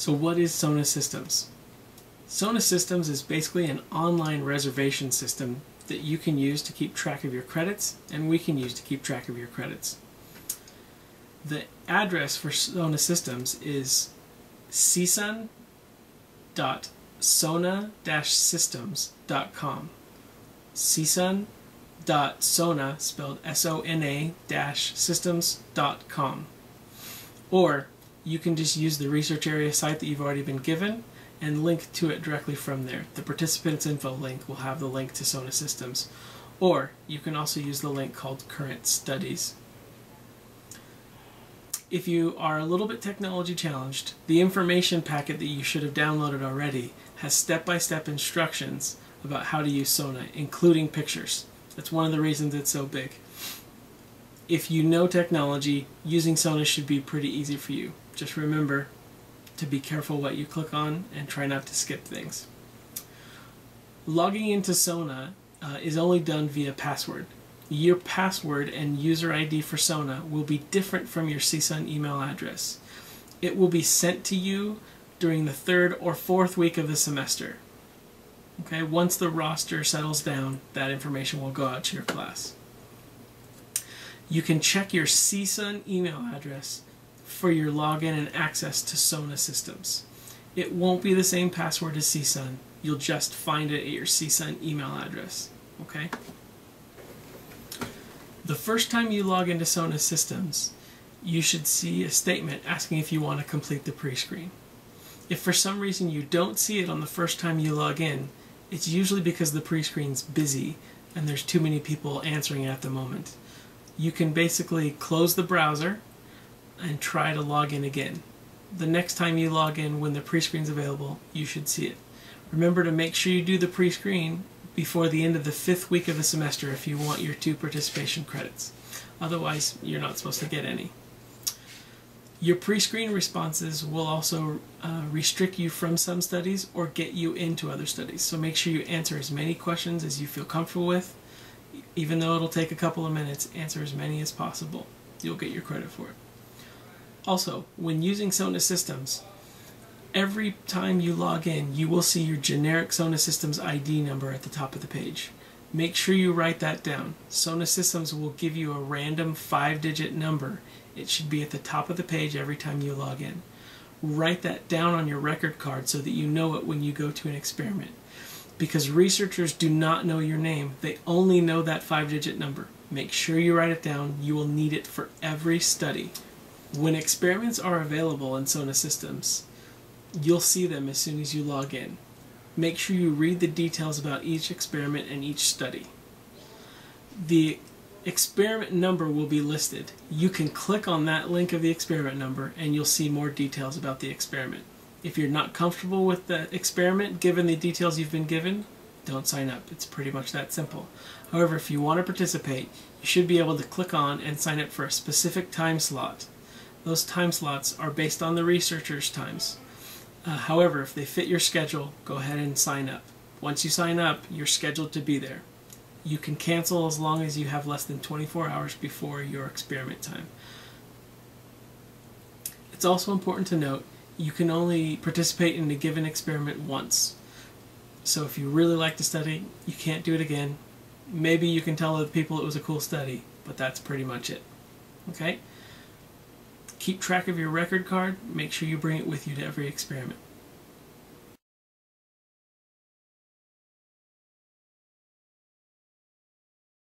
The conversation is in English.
So what is Sona Systems? Sona Systems is basically an online reservation system that you can use to keep track of your credits, and we can use to keep track of your credits. The address for Sona Systems is csun.sona-systems.com. csun.sona, spelled SONA-systems.com. Or you can just use the research area site that you've already been given and link to it directly from there. The participants info link will have the link to Sona Systems. Or you can also use the link called Current Studies. If you are a little bit technology challenged, the information packet that you should have downloaded already has step-by-step instructions about how to use Sona, including pictures. That's one of the reasons it's so big. If you know technology, using Sona should be pretty easy for you. Just remember to be careful what you click on and try not to skip things. Logging into Sona is only done via password. Your password and user ID for Sona will be different from your CSUN email address. It will be sent to you during the 3rd or 4th week of the semester. Okay, once the roster settles down, that information will go out to your class. You can check your CSUN email address for your login and access to Sona Systems. It won't be the same password as CSUN. You'll just find it at your CSUN email address. Okay? The first time you log into Sona Systems, you should see a statement asking if you want to complete the pre-screen. If for some reason you don't see it on the first time you log in, it's usually because the pre-screen's busy and there's too many people answering at the moment. You can basically close the browser and try to log in again. The next time you log in when the pre-screen's available, you should see it. Remember to make sure you do the pre-screen before the end of the 5th week of the semester if you want your 2 participation credits. Otherwise, you're not supposed to get any. Your pre-screen responses will also restrict you from some studies or get you into other studies. So make sure you answer as many questions as you feel comfortable with. Even though it'll take a couple of minutes, answer as many as possible. You'll get your credit for it. Also, when using Sona Systems, every time you log in, you will see your generic Sona Systems ID number at the top of the page. Make sure you write that down. Sona Systems will give you a random 5-digit number. It should be at the top of the page every time you log in. Write that down on your record card so that you know it when you go to an experiment. Because researchers do not know your name, they only know that 5-digit number. Make sure you write it down. You will need it for every study. When experiments are available in Sona Systems, you'll see them as soon as you log in. Make sure you read the details about each experiment and each study. The experiment number will be listed. You can click on that link of the experiment number and you'll see more details about the experiment. If you're not comfortable with the experiment, given the details you've been given, don't sign up. It's pretty much that simple. However, if you want to participate, you should be able to click on and sign up for a specific time slot. Those time slots are based on the researchers' times. However, if they fit your schedule, go ahead and sign up. Once you sign up, you're scheduled to be there. You can cancel as long as you have less than 24 hours before your experiment time. It's also important to note you can only participate in a given experiment once. So if you really like the study, you can't do it again. Maybe you can tell other people it was a cool study, but that's pretty much it. Okay? Keep track of your record card. Make sure you bring it with you to every experiment.